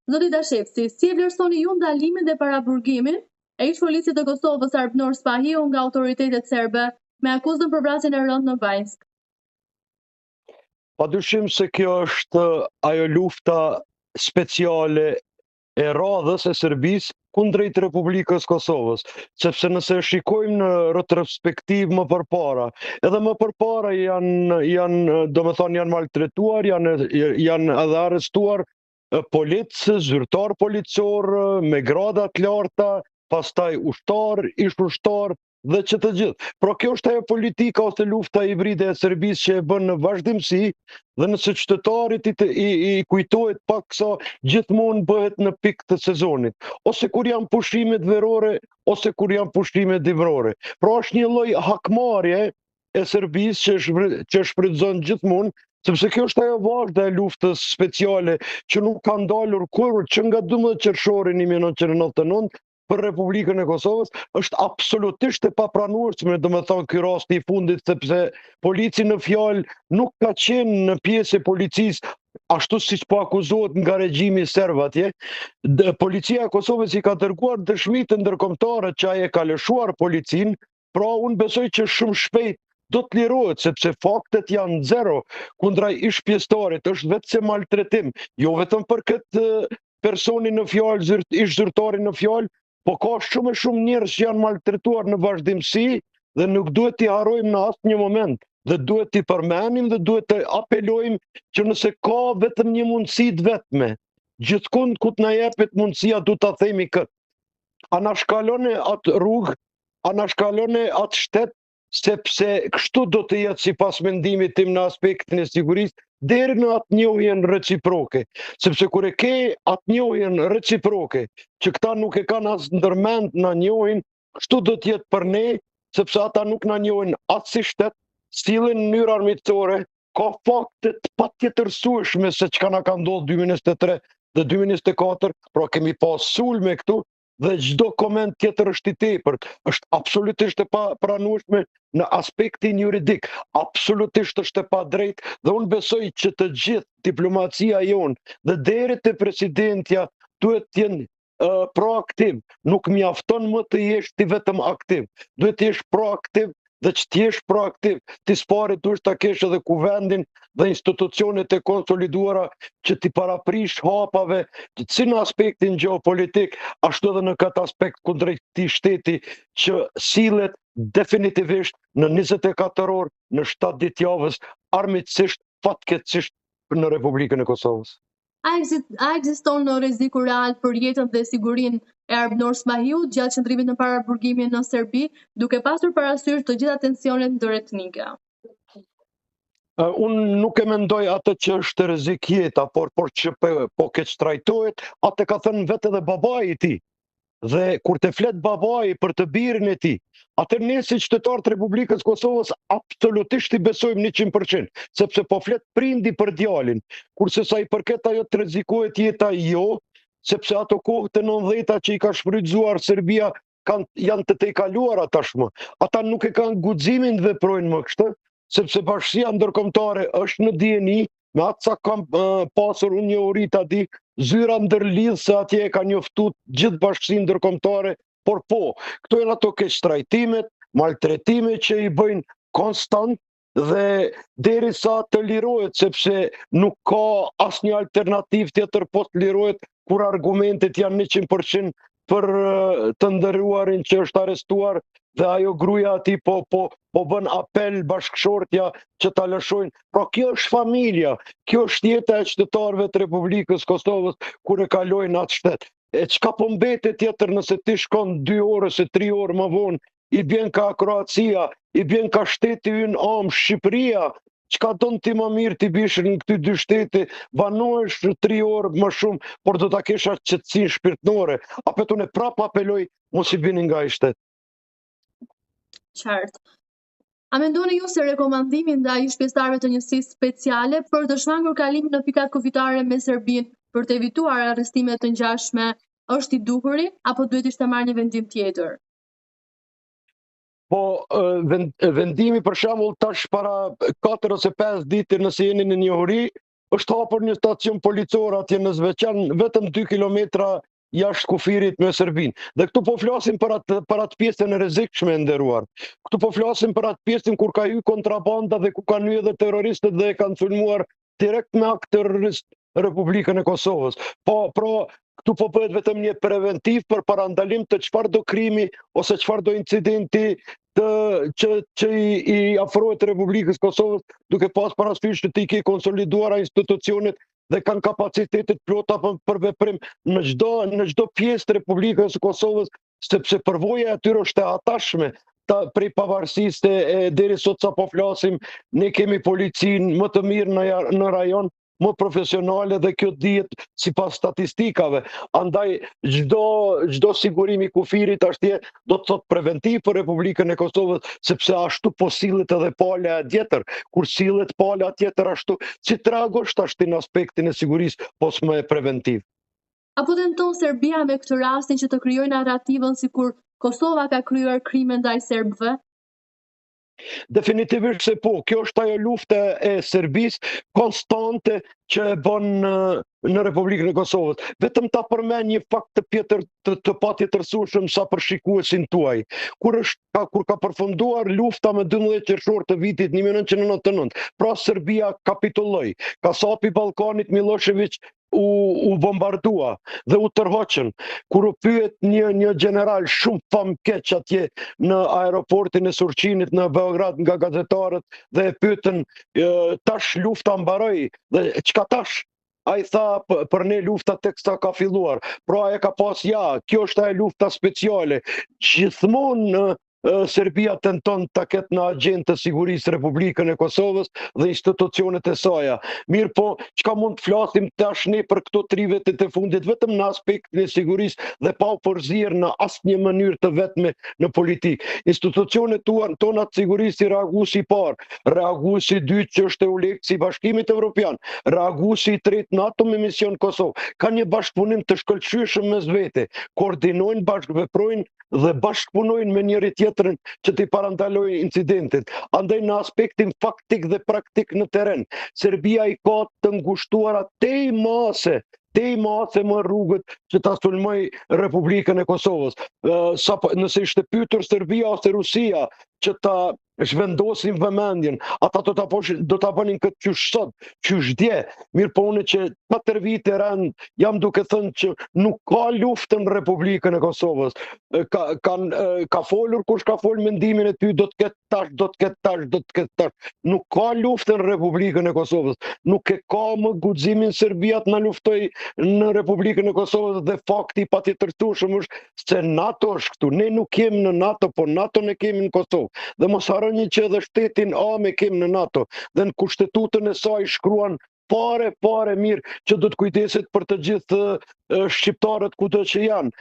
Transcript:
Zoti Dashevci, si e vlerësoni ju ndalimin dhe paraburgimin e ish policia të Kosovës Arpnor Spahiu nga autoritetet serbe me akuzën për vrasjen e rëndë në Bajsk? Padyshim se kjo është ajo lufta speciale e radhës e Serbisë kundrejt Republikës Kosovës, sepse nëse shikojmë në retrospektiv më përpara, edhe më përpara janë maltretuar, janë edhe arrestuar policë, zyrtar policor me grada të larta, pastaj ushtar, ish ushtar dhe që të gjithë. Pra kjo është ajo politika ose lufta hibride e Serbisë që e bën në vazhdimsi, dhe nëse qytetarit i kujtohet pak sa gjithmonë bëhet në pikë të sezonit, ose kur janë pushimet verore, ose kur janë pushimet dimrore. Pra është një lloj hakmarrje e Serbisë që shfrytëzon gjithmonë, sepse kjo është ajo vazhda e luftës speciale që nuk ka ndalur kurrë që nga 12 qershori 1999 për Republikën e Kosovës, është absolutisht e papranueshme, domethënë ky rast i fundit, sepse polici në fjalë nuk ka qenë në pjesë e policisë ashtu siç po akuzohet nga regjimi serb atje. Policia e Kosovës i ka dërguar dëshmitë ndërkombëtare që ai e ka lëshuar policinë, pra unë besoj që shumë shpejt do të lirohet, sepse faktet janë zero kundra ish pjesëtarit, është vetëm maltretim, jo vetëm për këtë personin në fjalë, ish zyrtarin në fjalë, po ka shumë e shumë njerëz që janë maltretuar në vazhdimsi dhe nuk duhet t'i harrojmë në asnjë moment, dhe duhet t'i përmenim dhe duhet të apelojmë që nëse ka vetëm një mundësi të vetme, gjithkund ku t'na jepet mundësia du ta themi këtë. Anashkalone atë rrugë, anashkalone atë shtet, sepse kështu do të jetë sipas mendimit tim në aspektin e sigurisë, deri në atë njohjen reciproke, sepse kur e ke atë njohjen reciproke, që këta nuk e kanë as ndërmend na njohin, kështu do të jetë për ne, sepse ata nuk na njohin as si shtet, sillen në mënyrë armiqësore, ka fakte të patjetërsueshme se çka na ka ndodhur 2023 dhe 2024, pra kemi pas sulme këtu, dhe çdo koment tjetër është i tepërt, është absolutisht e papranueshme në aspektin juridik, absolutisht është e padrejtë, dhe unë besoj që të gjithë diplomacia jonë dhe deri te presidentja duhet të jenë proaktiv, nuk mjafton më të jesh ti vetëm aktiv, duhet të jesh proaktiv, dhe që t'jesh proaktiv, ti s'pari duhet ta kesh edhe kuvendin dhe institucionet e konsoliduara që t'i paraprish hapave, si në aspektin gjeopolitik, ashtu edhe në këtë aspekt kundrejt këtij shteti që sillet definitivisht në 24 orë, në 7 ditë javës, armiqësisht, fatkeqësisht në Republikën e Kosovës. A ekziston në rreziku real për jetën dhe sigurinë e Arpnor Spahiut gjatë qëndrimit në paraburgimin në Serbi, duke pasur parasysh të gjitha tensionet ndëretnike? Unë nuk e mendoj atë që është rrezik jeta, por që po keq trajtohet, atë ka thënë vetë edhe babai i tij. Dhe kur të flet babai për të birin e tij, atë ne si qytetarë të Republikës Kosovës absolutisht i besojmë 100%, sepse po flet prindi për djalin, kurse sa i përket ajo të rrezikohet jeta jo, sepse ato kohët e 90-ta që i ka shfrytzuar Serbia janë të tejkaluara tashmë. Ata nuk e kanë guximin të veprojnë më kështu, sepse bashkia ndërkombëtare është në dieni, me atë sa kam pasur unë njohuri ta di, zyra ndërlidh se atje e ka njoftuar gjithë bashkësinë ndërkombëtare, por po, këto janë ato keqtrajtimet, maltretimet që i bëjnë konstant, dhe derisa të lirohet, sepse nuk ka asnjë alternativë tjetër po të lirohet kur argumentet janë 100% për të ndëruarin që është arrestuar, dhe ajo gruaja aty po bën apel bashkëshortja që ta lëshojnë. Pra kjo është familja, kjo është jeta e qytetarëve të Republikës Kosovës kur e kalojnë atë shtet. E çka po mbetet tjetër nëse ti shkon 2 orë ose 3 orë më vonë, i bjen ka Kroacia, i bjen ka shteti ynë am Shqipëria, çka don ti më mirë ti bish në këty 2 shtete, banohesh 3 orë më shumë, por do ta kesh atë qetësinë shpirtërore. Apo unë prap apeloj mos i bini nga ai shtet. Qartë. A mendoni ju se rekomandimi ndaj shpjestarëve të njësisë speciale për të shmangur kalimin në pikat kufitare me Serbinë për të evituar arrestime të ngjashme është i duhuri apo duhet ishte marrë një vendim tjetër? Po, vendimi për shembull tash para 4 ose 5 ditë nëse jeni në njohuri, është hapur një stacion policor atje në Zveçan, vetëm 2 kilometra jashtë kufirit me Serbinë. Dhe këtu po flasim për atë pjesën e rrezikshme, nderuar. Këtu po flasim për atë pjesën kur ka hyrë kontrabanda dhe ku kanë hyrë edhe terroristët dhe e kanë sulmuar direkt me akt terrorist Republikën e Kosovës. Këtu po bëhet vetëm një preventiv për parandalim të çfarëdo krimi ose çfarëdo incidenti që i afrohet Republikës Kosovës, duke pas parasysh që ti ke konsoliduara institucionet dhe kanë kapacitetet plota për veprim në çdo pjesë të Republikës Kosovës, sepse përvoja e atyre është e atashme. Prej pavarësisë deri sot sa po flasim, ne kemi policinë më të mirë në rajon, më profesionale, dhe kjo dihet sipas statistikave. Andaj çdo sigurim i kufirit atje do të thotë preventiv për Republikën e Kosovës, sepse ashtu po sillet edhe pala tjetër. Kur sillet pala tjetër ashtu, si të reagosh tash në aspektin e sigurisë pos më preventiv? Apo tenton Serbia me këtë rastin që të krijojë narrativën sikur Kosova ka krijuar krime ndaj serbëve? Definitivisht se po, kjo është ajo lufta e Serbisë konstante që e bën në Republikën e Kosovës. Vetëm ta përmend një fakt të patjetërsueshëm sa për shikuesin tuaj. Kur ka përfunduar lufta me 12 qershor të vitit 1999, pra Serbia kapitulloi. Kasapi i Ballkanit Milošević u bombardua dhe u tërhoqën. Kur u pyet një general shumë famkeq atje në aeroportin e Surqinit në Beograd nga gazetarët dhe e pyetën tash lufta mbaroi dhe çka tash? Ai tha për ne lufta teksa ka filluar. Pra e ka pas kjo është ajo lufta speciale. Gjithmonë Serbia tenton ta ketë në agjendë të sigurisë Republikën e Kosovës dhe institucionet e saj. Mirë po, çka mund të flasim tash ne për këto 3 vitet e fundit vetëm në aspektin e sigurisë dhe pa u përzierë në asnjë mënyrë të vetme në politikë. Institucionet tona të sigurisë reaguesi i parë, reaguesi i dytë që është EULEX i Bashkimit Evropian, reaguesi i tretë NATO me mision Kosovë, kanë një bashkëpunim të shkëlqyeshëm mes vete, koordinojnë, bashkëveprojnë dhe bashkëpunojnë me njëri tjetrin që t'i parandalojnë incidentet. Andaj në aspektin faktik dhe praktik në teren, Serbia i ka të ngushtuara tej mase më rrugët që ta sulmoj Republikën e Kosovës. Nëse ishte pyetur Serbia ose Rusia që ta zhvendosin vëmendjen, ata do ta bënin këtë qysh sot, qysh dje. Mirë po unë që 4 vite rend jam duke thënë që nuk ka luftë në Republikën e Kosovës. Ka folur kush ka folur mendimin e ty, do të ketë tash, do të ketë tash, do të ketë tash. Nuk ka luftë në Republikën e Kosovës. Nuk e ka më guximin Serbia të na luftoj në Republikën e Kosovës dhe fakti patjetërsueshëm është se NATO është këtu. Ne nuk jemi në NATO, po NATO ne kemi në Kosovë. Dhe mos harroni që edhe shtetin A me kemi në NATO dhe në kushtetutën e saj shkruan pare mirë që do të kujdeset për të gjithë shqiptarët kudo që janë.